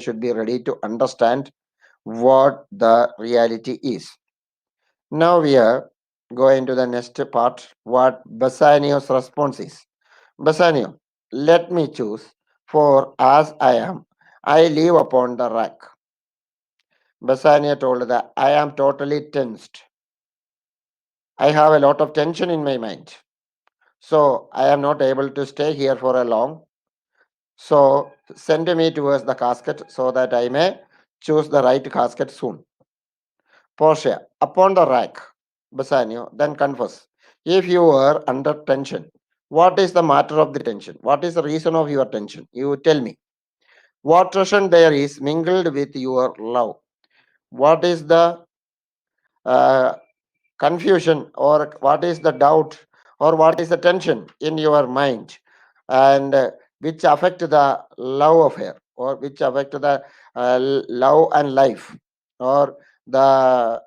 should be ready to understand what the reality is. Now we are going to the next part, what Bassanio's response is. Bassanio, let me choose, for as I am, I live upon the rack. Bassanio told that I am totally tensed. I have a lot of tension in my mind. So I am not able to stay here for a long. So send me towards the casket so that I may choose the right casket soon. Portia, upon the rack. Bassanio, then confess. If you are under tension, what is the matter of the tension? What is the reason of your tension? You tell me. What tension there is mingled with your love? What is the uh, confusion, or what is the doubt, or what is the tension in your mind, and which affect the love affair, or which affect the love and life, or the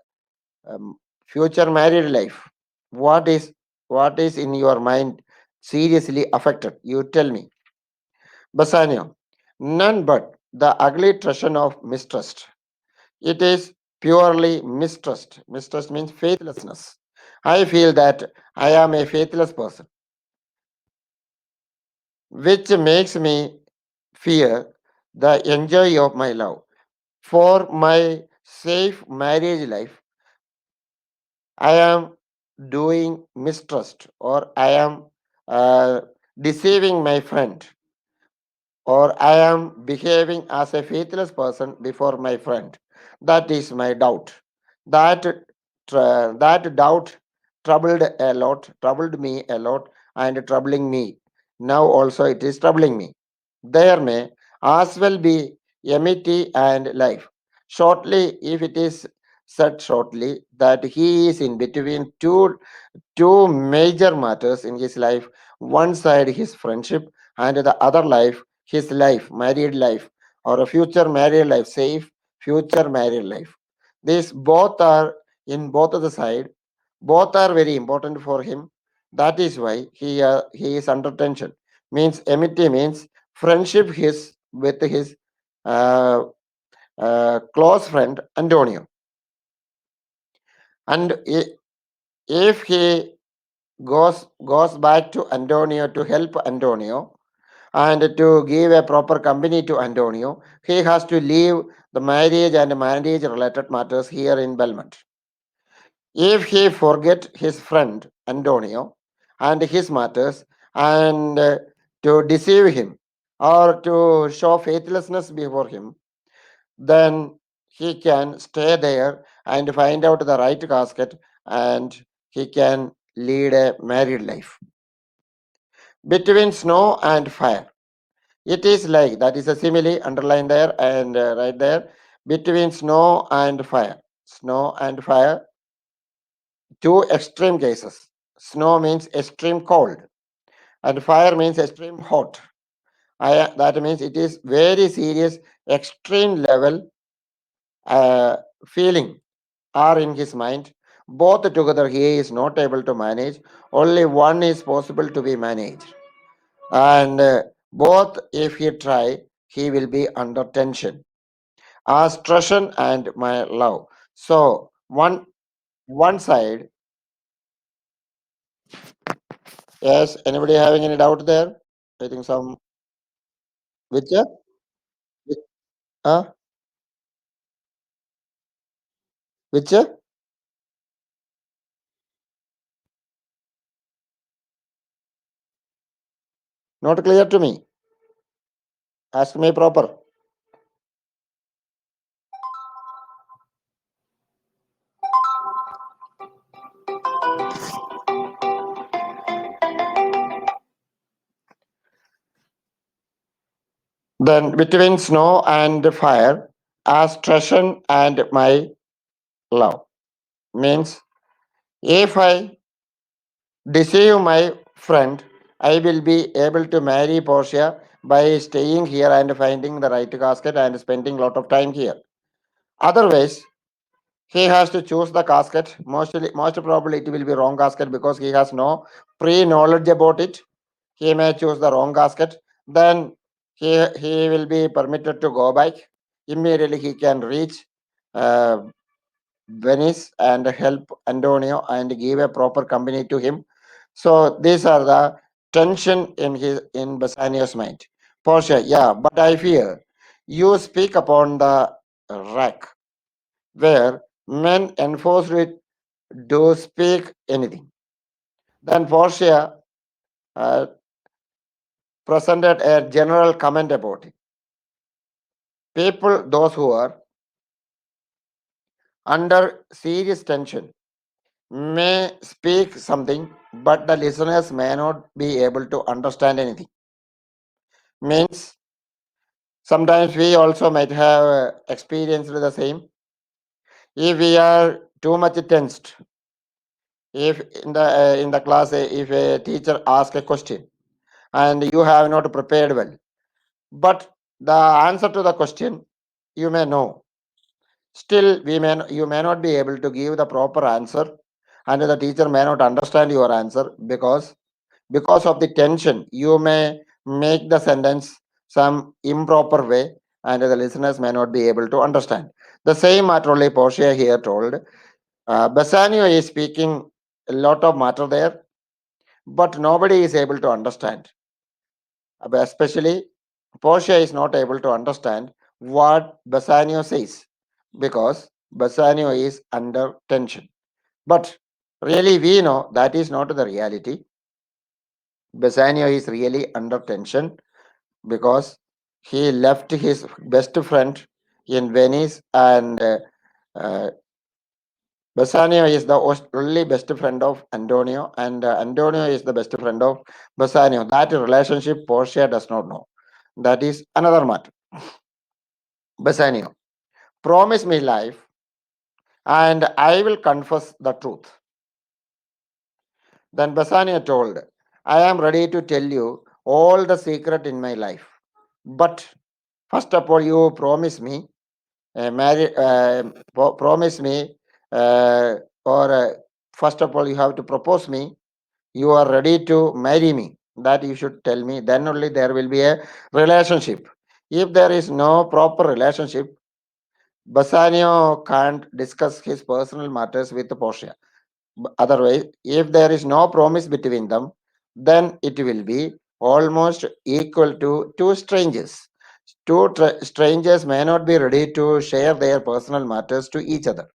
um, future married life? What is in your mind seriously affected? You tell me. Bassanio, none but the ugly treasure of mistrust. It is purely mistrust. Mistrust means faithlessness. I feel that I am a faithless person, which makes me fear the enjoy of my love. For my safe marriage life, I am doing mistrust, or I am uh, deceiving my friend, or I am behaving as a faithless person before my friend. That is my doubt. That that doubt troubled me a lot, and troubling me. Now also it is troubling me. There may as well be enmity and life. Shortly, if it is said shortly that he is in between two major matters in his life. One side his friendship, and the other life his life, married life, or a future married life, safe future married life. These both are in both of the side. Both are very important for him. That is why he is under tension. Means enmity means friendship his with his uh, close friend Antonio, and if he goes back to Antonio to help Antonio and to give a proper company to Antonio, he has to leave the marriage and marriage related matters here in Belmont. If he forget his friend Antonio and his matters, and to deceive him or to show faithlessness before him, then he can stay there and find out the right casket, and he can lead a married life. Between snow and fire, it is like that is a simile underlined there and right there. Between snow and fire, snow and fire, two extreme cases. Snow means extreme cold, and fire means extreme hot. That means it is very serious, extreme level uh, feeling are in his mind. Both together he is not able to manage. Only one is possible to be managed, and both if he try, he will be under tension. As treasure and my love. So one side. Yes. Anybody having any doubt there? I think some which which, uh, which not clear to me. Ask me proper. Then between snow and fire, as treasure and my love means if I deceive my friend, I will be able to marry Portia by staying here and finding the right casket and spending a lot of time here. Otherwise, he has to choose the casket. Most probably, it will be wrong casket because he has no pre-knowledge about it. He may choose the wrong casket. Then he will be permitted to go back. Immediately he can reach uh, Venice and help Antonio and give a proper company to him. So these are the tension in Bassanio's mind. Portia, yeah, but I fear you speak upon the rack where men enforced it do speak anything. Then Portia uh, presented a general comment about it. People, those who are under serious tension, may speak something, but the listeners may not be able to understand anything. Means sometimes we also might have experienced the same. If we are too much tensed, if in the class, if a teacher asks a question and you have not prepared well, but the answer to the question you may know, still you may not be able to give the proper answer, and the teacher may not understand your answer because of the tension you may make the sentence some improper way, and the listeners may not be able to understand. The same matter only Portia here told. Bassanio is speaking a lot of matter there, but nobody is able to understand. Especially Portia is not able to understand what Bassanio says because Bassanio is under tension. But really, we know that is not the reality. Bassanio is really under tension because he left his best friend in Venice, and uh, Bassanio is the only best friend of Antonio, and Antonio is the best friend of Bassanio. That relationship Portia does not know. That is another matter. Bassanio, promise me life, and I will confess the truth. Then Bassanio told, I am ready to tell you all the secret in my life. But first of all, you promise me promise me, or first of all, you have to propose me. You are ready to marry me. That you should tell me. Then only there will be a relationship. If there is no proper relationship, Bassanio can't discuss his personal matters with Portia. Otherwise, if there is no promise between them, then it will be almost equal to two strangers. Strangers may not be ready to share their personal matters to each other.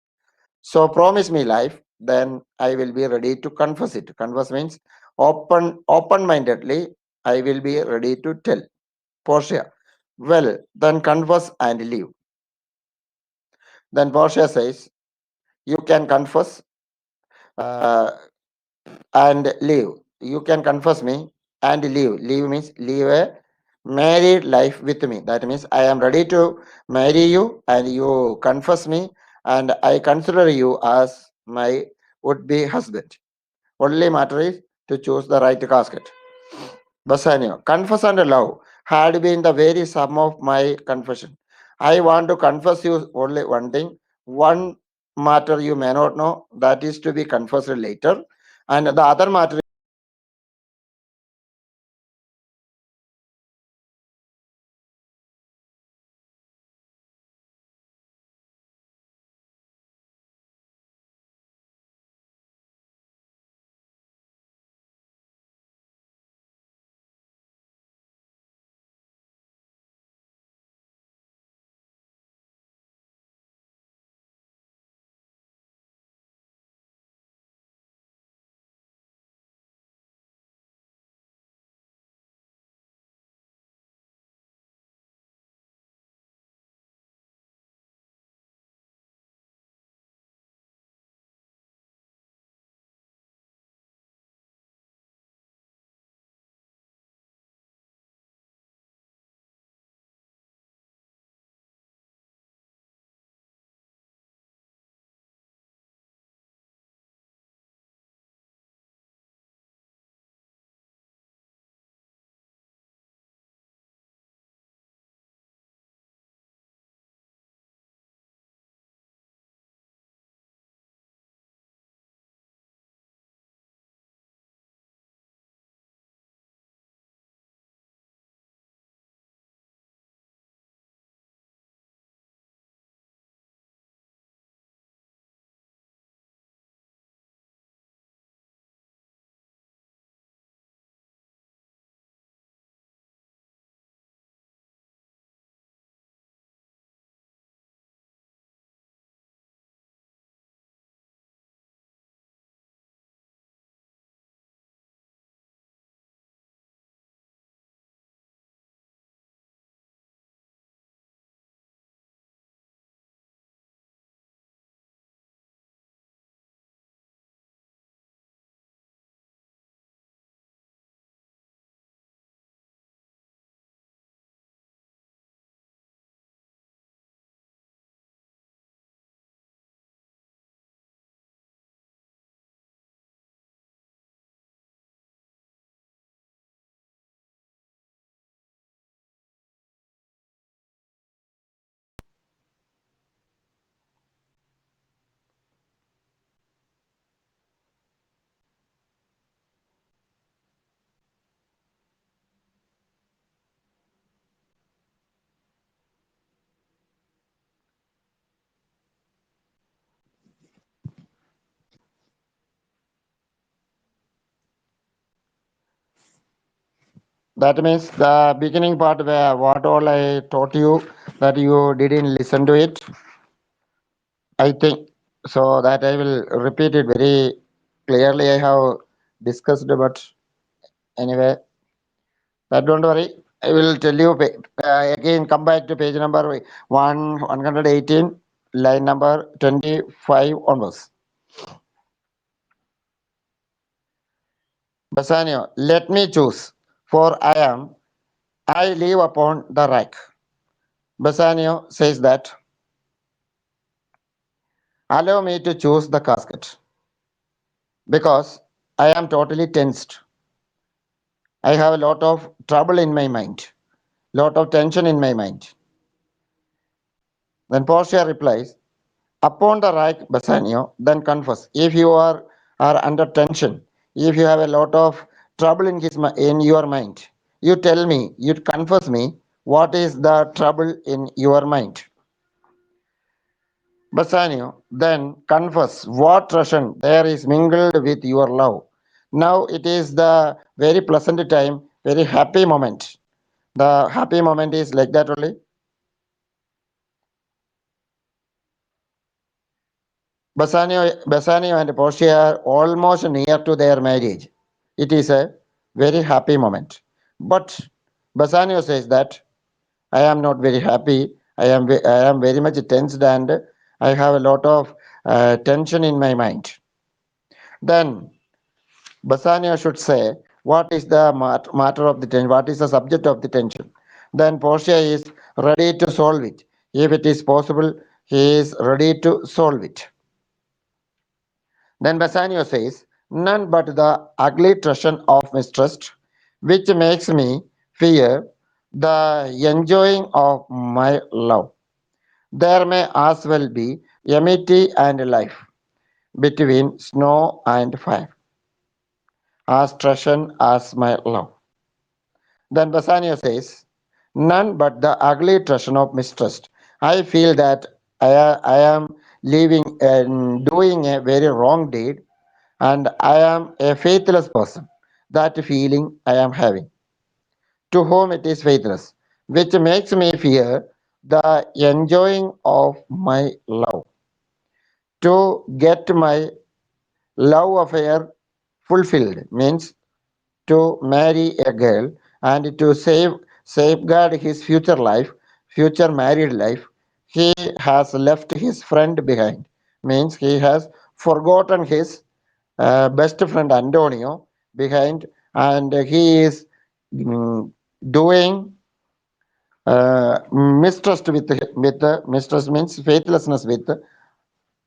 So promise me life, then I will be ready to confess it. Confess means open-mindedly, I will be ready to tell. Portia, well, then confess and leave. Then Portia says, you can confess uh, and leave. You can confess me and leave. Leave means leave a married life with me. That means I am ready to marry you and you confess me, and I consider you as my would-be husband. Only matter is to choose the right casket. Bassanio, confess and love had been the very sum of my confession. I want to confess you only one thing, one matter you may not know, that is to be confessed later. And the other matter That means the beginning part where what all I taught you that you didn't listen to it. I think so that I will repeat it very clearly. I have discussed, but anyway, that don't worry. I will tell you again. Come back to page number 118, line number 25 onwards. Bassanio, let me choose, for I live upon the rack. Bassanio says that, allow me to choose the casket, because I am totally tensed. I have a lot of trouble in my mind, lot of tension in my mind. Then Portia replies, upon the rack, Bassanio, then confess. If you are under tension, if you have a lot of trouble in your mind, you tell me, you confess me, what is the trouble in your mind? Bassanio, then confess what Russian there is mingled with your love. Now it is the very pleasant time, very happy moment. The happy moment is like that only. Bassanio and Portia are almost near to their marriage. It is a very happy moment. But Bassanio says that I am not very happy. I am very much tensed and I have a lot of tension in my mind. Then Bassanio should say what is the matter of the tension, what is the subject of the tension. Then Portia is ready to solve it. If it is possible, he is ready to solve it. Then Bassanio says, none but the ugly treason of mistrust, which makes me fear the enjoying of my love. There may as well be amity and life between snow and fire, as treason as my love. Then Bassanio says, none but the ugly treason of mistrust. I feel that I am living and doing a very wrong deed and I am a faithless person. That feeling I am having. To whom it is faithless, which makes me fear the enjoying of my love. To get my love affair fulfilled means to marry a girl and to safeguard his future life, future married life. He has left his friend behind. Means he has forgotten his best friend Antonio behind, and he is mm, doing mistrust with mistrust means faithlessness with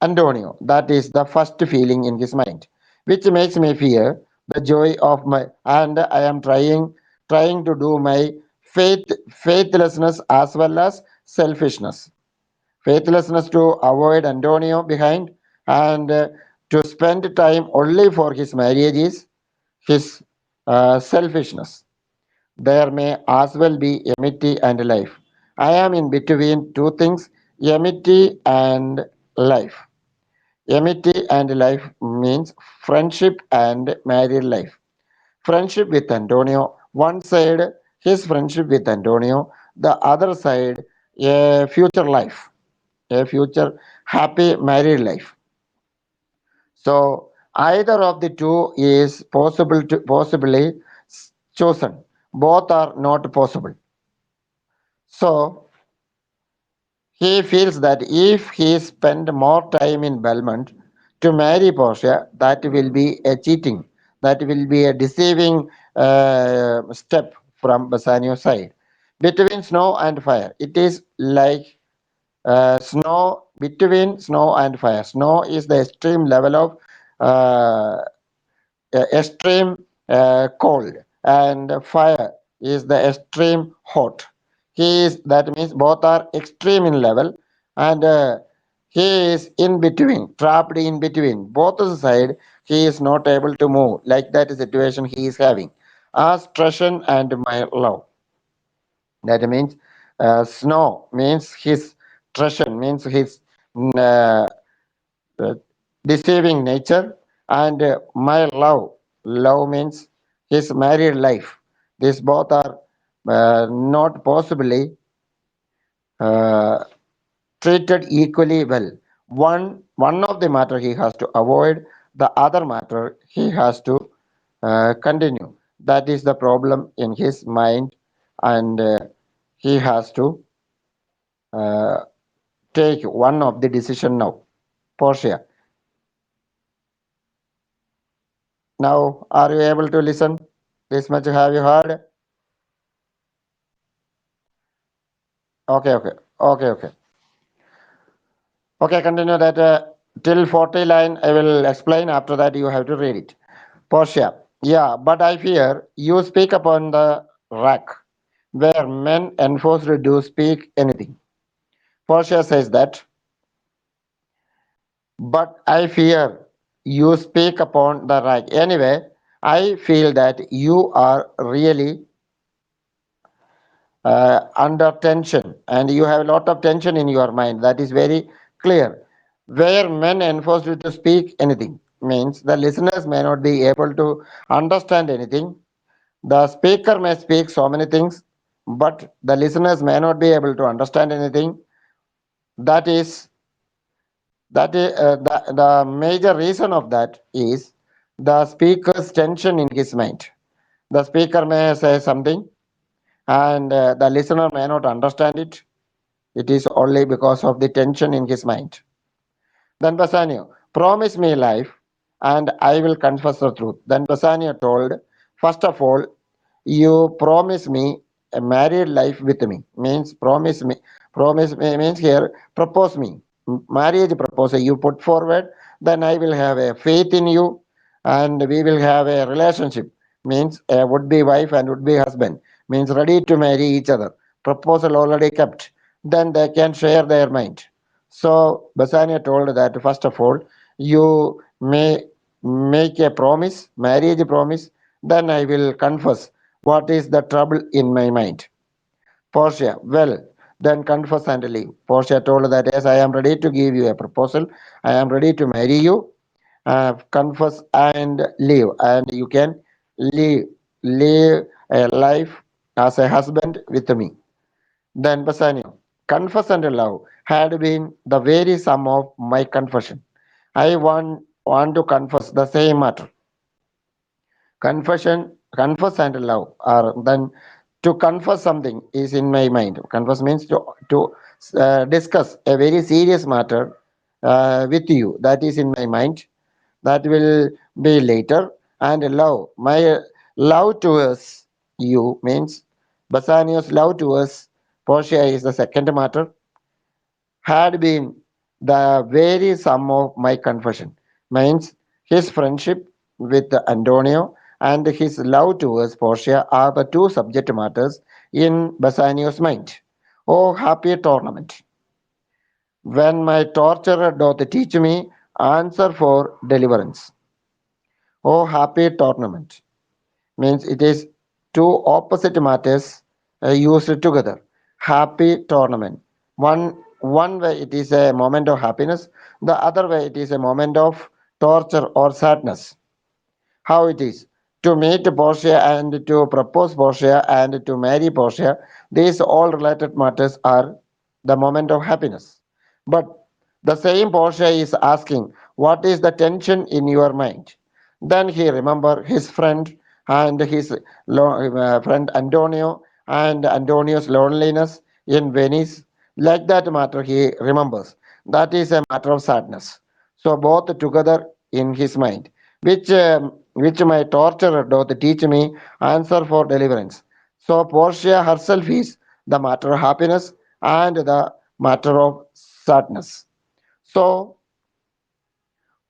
Antonio. That is the first feeling in his mind, which makes me fear the joy of my, and I am trying to do my faithlessness as well as selfishness. Faithlessness to avoid Antonio behind and to spend time only for his marriages, his selfishness. There may as well be amity and life. I am in between two things, amity and life. Amity and life means friendship and married life. Friendship with Antonio, one side, his friendship with Antonio, the other side, a future life, a future happy married life. So either of the two is possible to possibly chosen. Both are not possible. So he feels that if he spend more time in Belmont to marry Portia, that will be a cheating. That will be a deceiving step from Bassanio's side. Between snow and fire, it is like snow between snow and fire. Snow is the extreme level of uh, extreme cold, and fire is the extreme hot. He is that means both are extreme in level, and he is in between, trapped in between both the side. He is not able to move. Like that situation he is having. As Trushan and my love. That means snow means his Trushan means his uh, uh, deceiving nature, and my love means his married life. These both are not possibly uh, treated equally well. One of the matter he has to avoid, the other matter he has to continue. That is the problem in his mind, and he has to uh, take one of the decision now. Portia, now are you able to listen? This much have you heard? Okay, okay, okay, okay. Okay, continue that till 40 line. I will explain. After that, you have to read it. Portia, yeah, but I fear you speak upon the rack where men enforced to speak anything. Portia says that, but I fear you speak upon the rack. Anyway, I feel that you are really under tension and you have a lot of tension in your mind. That is very clear. Where men enforced you to speak anything means the listeners may not be able to understand anything. The speaker may speak so many things, but the listeners may not be able to understand anything. That is the major reason of that is the speaker's tension in his mind. The speaker may say something, and the listener may not understand it. It is only because of the tension in his mind. Then Bassanio, promise me life and I will confess the truth. Then Bassanio told, first of all, you promise me a married life with me. Means promise me means here, propose me. Marriage proposal you put forward, then I will have a faith in you and we will have a relationship. Means a would be wife and would be husband. Means ready to marry each other. Proposal already kept. Then they can share their mind. So Bassanio told that first of all, you may make a promise, marriage promise, then I will confess what is the trouble in my mind. Portia, well, then confess and leave. Portia told that yes, I am ready to give you a proposal. I am ready to marry you. Confess and leave, and you can live live a life as a husband with me. Then Bassanio, confess and love had been the very sum of my confession. I want to confess the same matter. Confess and love are then to confess something is in my mind. Confess means to discuss a very serious matter with you. That is in my mind. That will be later. And love, my love towards you means Bassanio's love towards Portia is the second matter, had been the very sum of my confession. Means his friendship with Antonio and his love towards Portia are the two subject matters in Bassanio's mind. Oh, happy tournament! When my torturer doth teach me answer for deliverance. Oh, happy tournament! Means it is two opposite matters used together. Happy tournament. One way it is a moment of happiness, the other way it is a moment of torture or sadness. How it is to meet Portia and to propose Portia and to marry Portia, these all related matters are the moment of happiness. But the same Portia is asking, what is the tension in your mind? Then he remember his friend and his friend Antonio and Antonio's loneliness in Venice. Like that matter he remembers. That is a matter of sadness. So both together in his mind, which my torturer doth teach me answer for deliverance. So Portia herself is the matter of happiness and the matter of sadness. So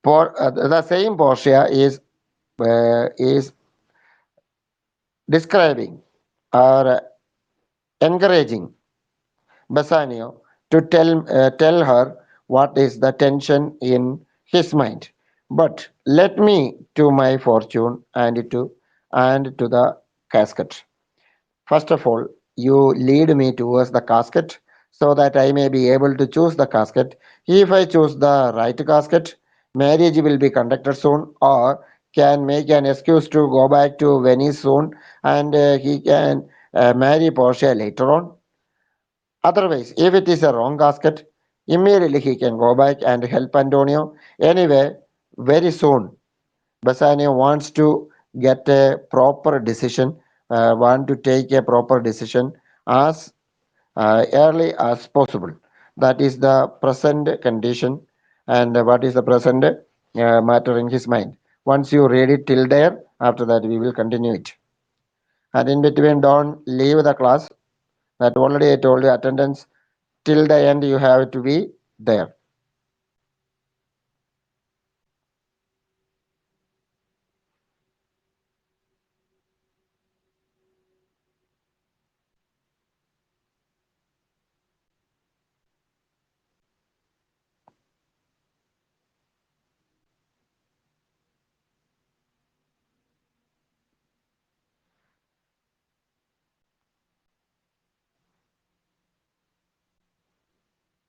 the same Portia is describing or encouraging Bassanio to tell her what is the tension in his mind. But let me to my fortune and to the casket. First of all, you lead me towards the casket so that I may be able to choose the casket. If I choose the right casket, marriage will be conducted soon, or can make an excuse to go back to Venice soon, and he can marry Portia later on. Otherwise, if it is a wrong casket, immediately he can go back and help Antonio. Anyway, very soon, Bassanio wants to get a proper decision, want to take a proper decision as early as possible. That is the present condition, and what is the present matter in his mind. Once you read it till there, after that we will continue it. And in between, don't leave the class. That already I told you, attendance till the end you have to be there.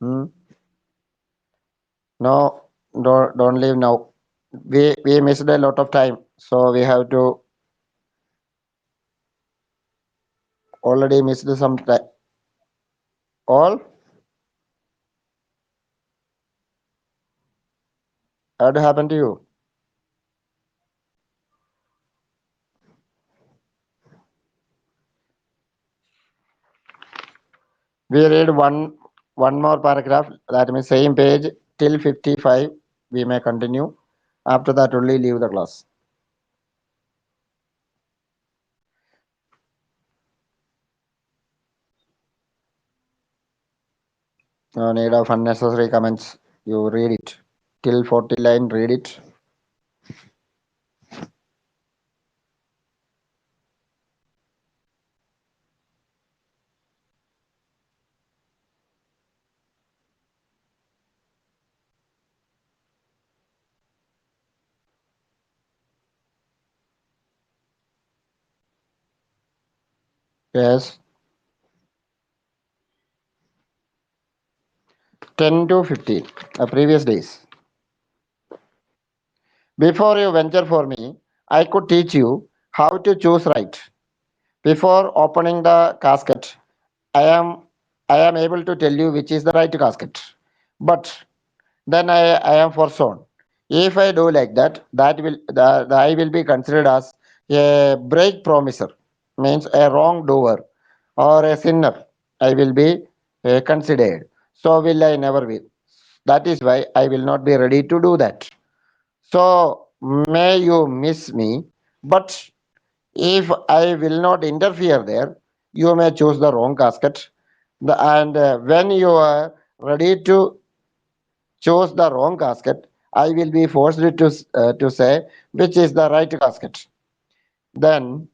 Hmm? No, don't leave now. We missed a lot of time, so we have to already missed some time. All what happened to you? We read one more paragraph. That means same page till 55. We may continue. After that, only leave the class. No need of unnecessary comments. You read it till 40 line. Read it. Yes, 10 to 15. The previous days. Before you venture for me, I could teach you how to choose right. Before opening the casket, I am I am able to tell you which is the right casket. But then I am foresworn. If I do like that, I will be considered as a break promiser, means a wrongdoer or a sinner. I will be considered. So will I never will. That is why I will not be ready to do that. So may you miss me, but if I will not interfere there, you may choose the wrong casket. And when you are ready to choose the wrong casket, I will be forced to say which is the right casket. Then,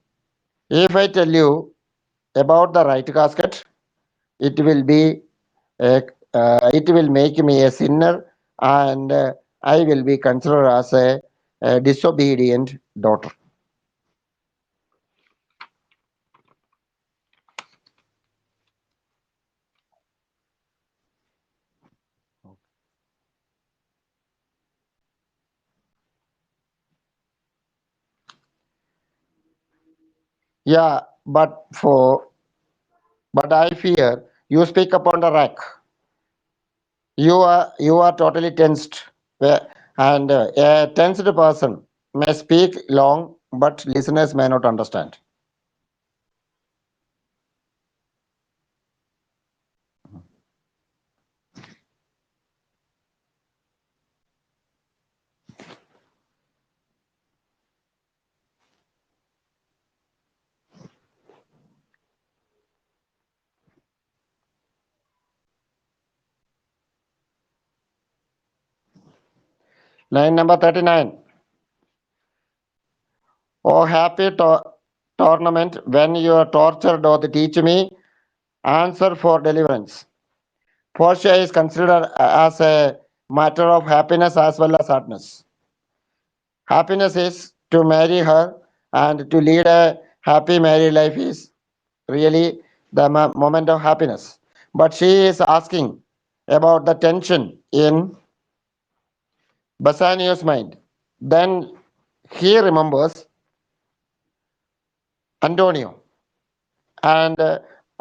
if I tell you about the right casket, it will be it will make me a sinner, and I will be considered as a disobedient daughter. Yeah, but I fear you speak upon the rack. You are totally tensed, and a tensed person may speak long, but listeners may not understand. Line number 39. Oh, happy tournament when your torture doth teach me answer for deliverance. Portia is considered as a matter of happiness as well as sadness. Happiness is to marry her, and to lead a happy married life is really the moment of happiness. But she is asking about the tension in Bassanio's mind. Then He remembers Antonio and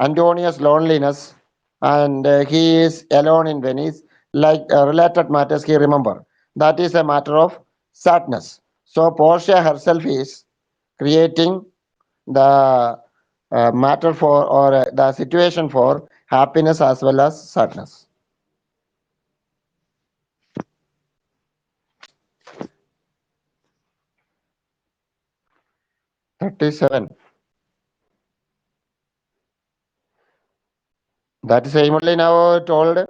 Antonius' loneliness, and he is alone in Venice. Like related matters, he remember that is a matter of sadness. So Portia herself is creating the matter for or the situation for happiness as well as sadness. 37. That same only now told.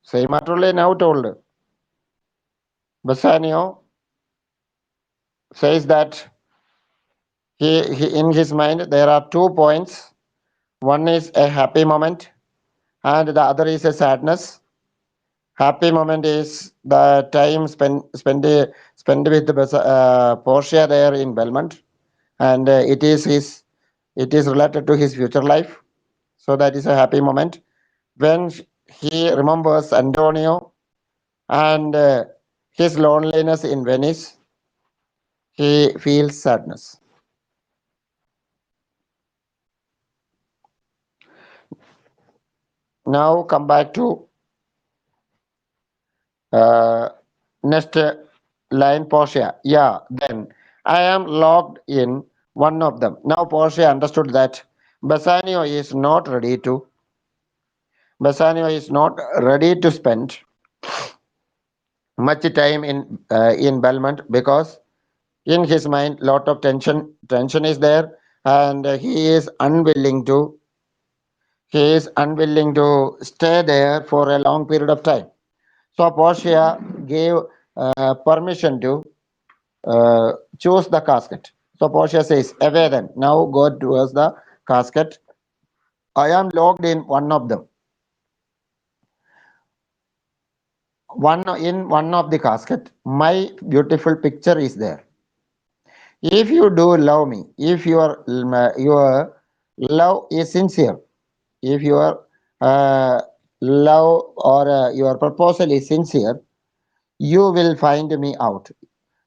Same matter only now told. Bassanio says that he in his mind there are 2 points. One is a happy moment and the other is a sadness. Happy moment is the time spent with Portia there in Belmont, and it is related to his future life. So that is a happy moment. When he remembers Antonio and his loneliness in Venice, he feels sadness. Now come back to uh, next line, Portia. Yeah, then I am locked in one of them. Now Portia understood that Bassanio is not ready to Bassanio is not ready to spend much time in Belmont because in his mind lot of tension is there, and he is unwilling to stay there for a long period of time. So Portia gave permission to choose the casket. So Portia says, away then, now go towards the casket. I am locked in one of them. One of the casket, my beautiful picture is there. If you do love me, if your love is sincere, if your uh, love or your proposal is sincere, you will find me out.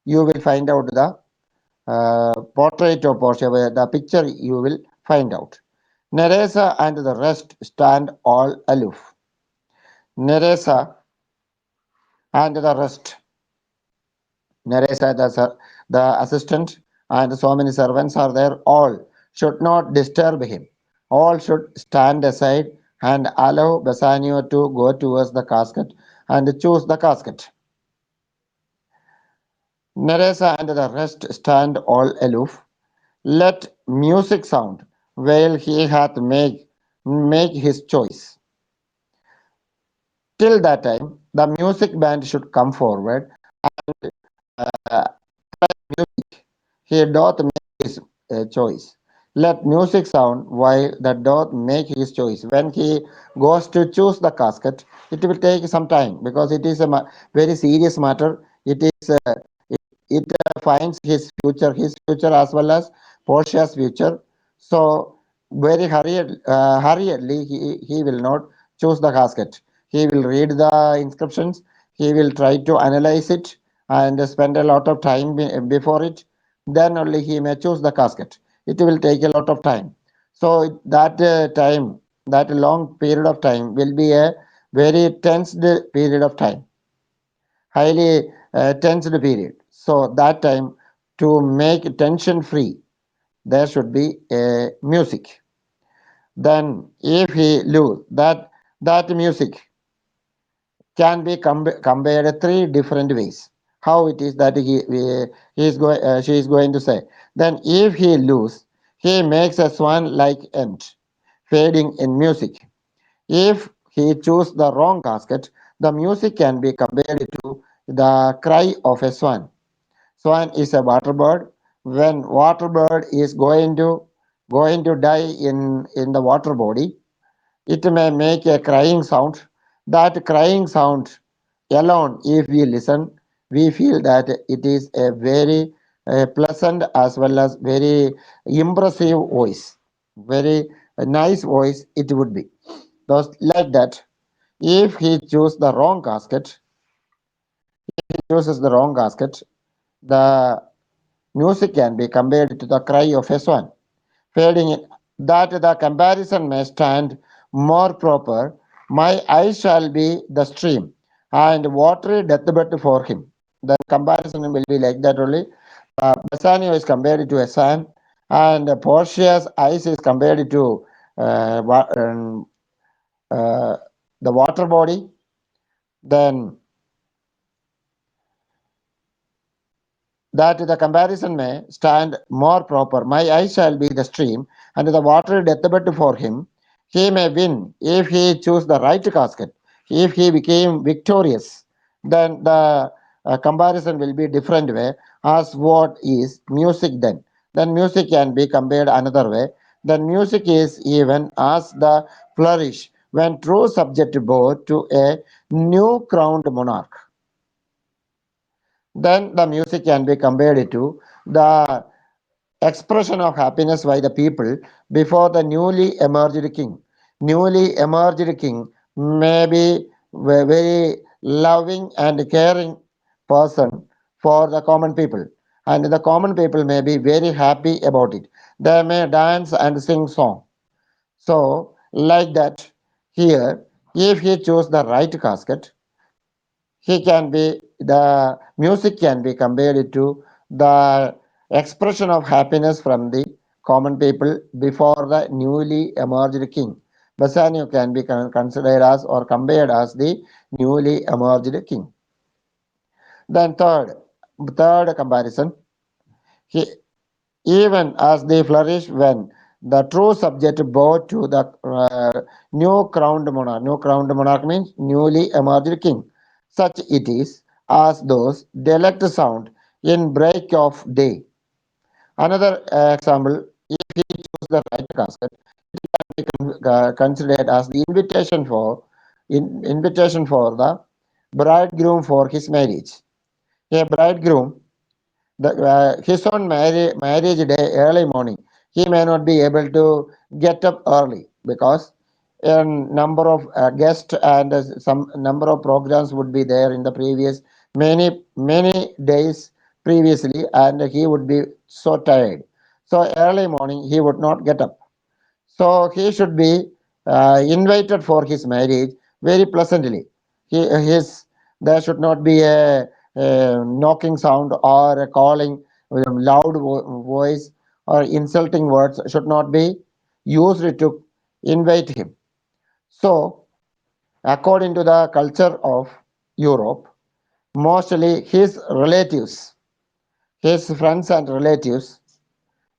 You will find out the portrait of Portia, the picture you will find out. Neresa and the rest stand all aloof. Neresa and the rest, Neresa, the assistant, and so many servants are there, all should not disturb him. All should stand aside and allow Bassanio to go towards the casket and choose the casket. Neresa and the rest stand all aloof. Let music sound while he hath make his choice. Till that time, the music band should come forward. Uh, he doth make his choice. Let music sound while that doth make his choice. When he goes to choose the casket, it will take some time because it is a very serious matter. It finds his future as well as Portia's future. So very hurriedly, he will not choose the casket. He will read the inscriptions. He will try to analyze it and spend a lot of time before it. Then only he may choose the casket. It will take a lot of time. So that time, that long period of time will be a very tensed period of time, highly tensed period. So that time, to make tension free, there should be a music. Then if he lose that music can be compared three different ways. How it is that he is going she is going to say. Then if he lose, he makes a swan like end, fading in music. If he choose the wrong casket, the music can be compared to the cry of a swan. Swan is a water bird. When water bird is going to die in the water body, it may make a crying sound. That crying sound alone, if we listen, we feel that it is a very pleasant as well as very impressive voice. Very nice voice it would be. Thus, like that, if he chooses the wrong casket, The music can be compared to the cry of a swan, fading in, that the comparison may stand more proper. My eyes shall be the stream, and watery deathbed for him. The comparison will be like that only. Bassanio is compared to a swan, and Portia's eyes is compared to uh, the water body. Then that the comparison may stand more proper. My eye shall be the stream, and the water deathbed for him. He may win if he choose the right casket. If he became victorious, then the comparison will be different way. As what is music then? Then music can be compared another way. Then music is even as the flourish when true subject bore to a new crowned monarch. Then the music can be compared to the expression of happiness by the people before the newly emerged king. Newly emerged king may be a very loving and caring person for the common people, and the common people may be very happy about it. They may dance and sing song. So, like that, here, if he choose the right casket, he can be the music can be compared to the expression of happiness from the common people before the newly emerged king. Bassanio can be considered as or compared as the newly emerged king. Then third comparison, he, even as they flourish when the true subject bow to the new crowned monarch. New crowned monarch means newly emerged king. Such it is as those delect sound in break of day. Another example, if he choose the right casket, considered as the invitation for the bridegroom for his marriage. A bridegroom his own marriage day early morning, he may not be able to get up early because a number of guests and some number of programs would be there in the previous many days previously, and he would be so tired. So early morning he would not get up, so he should be invited for his marriage very pleasantly. There should not be a knocking sound or a calling with a loud voice or insulting words should not be used to invite him. So, according to the culture of Europe, mostly his relatives, his friends and relatives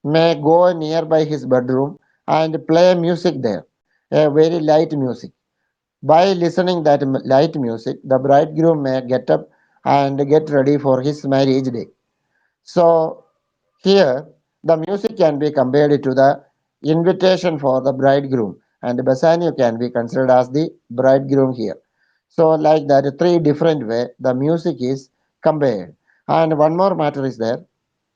may go nearby his bedroom and play music there, a very light music. By listening that light music, the bridegroom may get up and get ready for his marriage day. So here, the music can be compared to the invitation for the bridegroom, and Bassanio can be considered as the bridegroom here. So, like that, three different way the music is compared. And one more matter is there.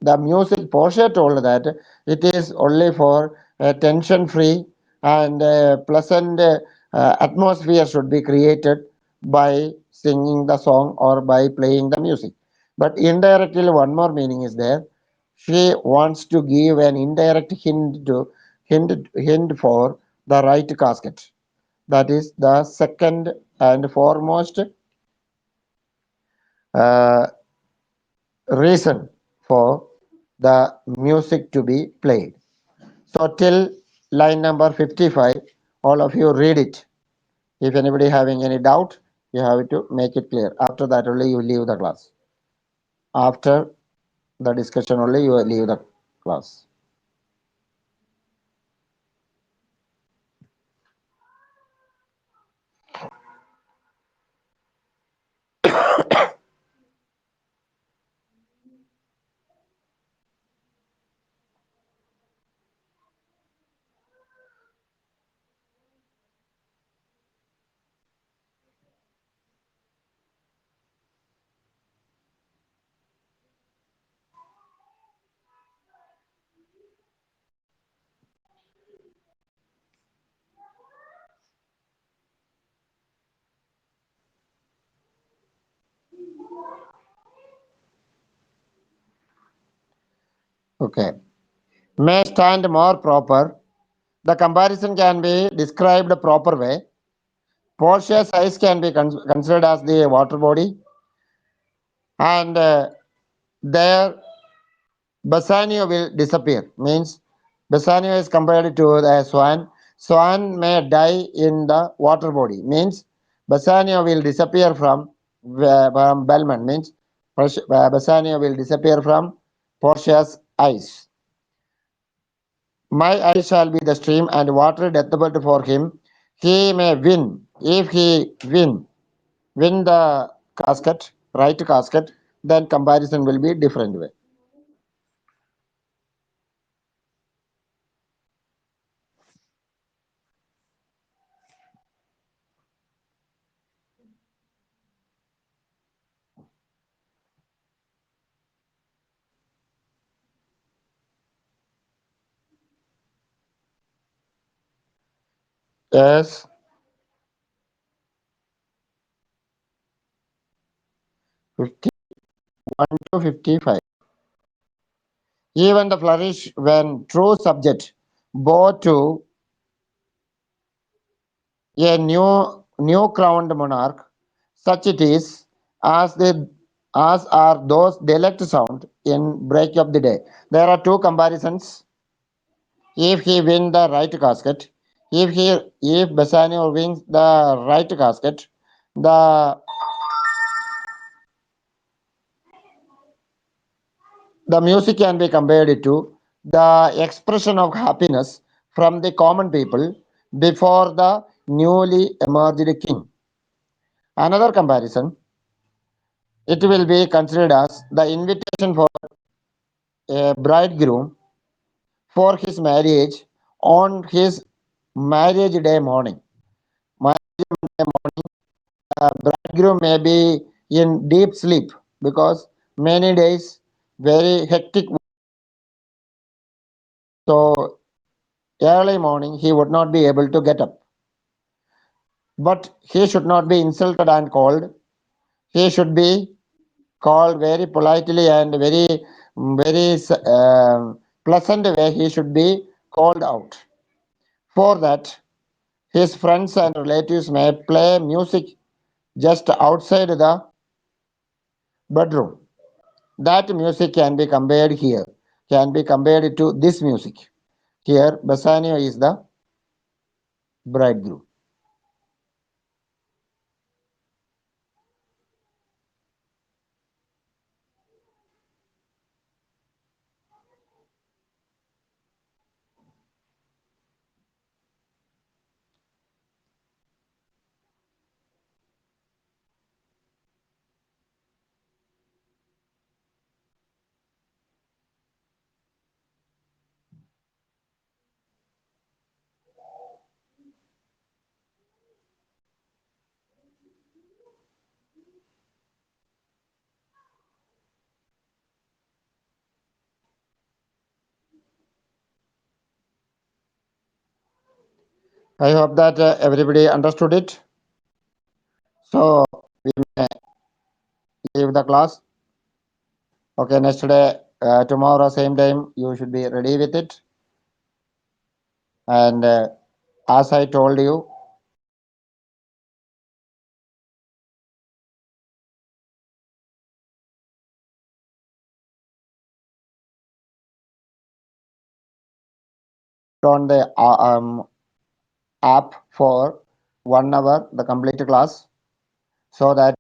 The music, Portia told that it is only for tension free and pleasant atmosphere should be created by singing the song or by playing the music. But indirectly, one more meaning is there. She wants to give an indirect hint for the right casket. That is the second and foremost uh, reason for the music to be played. So till line number 55, all of you read it. If anybody having any doubt, you have to make it clear. After that only you leave the class. After the discussion only you leave the class. Okay. May stand more proper. The comparison can be described a proper way. Porsche's size can be considered as the water body, and there Bassanio will disappear. Means Bassanio is compared to the swan. Swan may die in the water body. Means Bassanio will disappear from Belmont. Means Bassanio will disappear from Portia's eyes. My eyes shall be the stream and water deathbed for him. He may win. If he win the casket, right casket, then comparison will be different way. Yes, 51 to 55. Even the flourish when true subject bow to a new crowned monarch, such it is as the as are those delect sound in break of the day. There are two comparisons. If he win the right casket, if Bassanio wins the right casket, the the music can be compared to the expression of happiness from the common people before the newly emerged king. Another comparison, it will be considered as the invitation for a bridegroom for his marriage on his marriage day morning. Marriage day morning, bridegroom may be in deep sleep because many days very hectic. So early morning he would not be able to get up. But he should not be insulted and called. He should be called very politely and very pleasant way. He should be called out. For that, his friends and relatives may play music just outside the bedroom. That music can be compared here, can be compared to this music. Here, Bassanio is the bridegroom. I hope that everybody understood it. So we may leave the class. Okay, next day, tomorrow, same time, you should be ready with it. And as I told you, on the app for 1 hour, the complete class, so that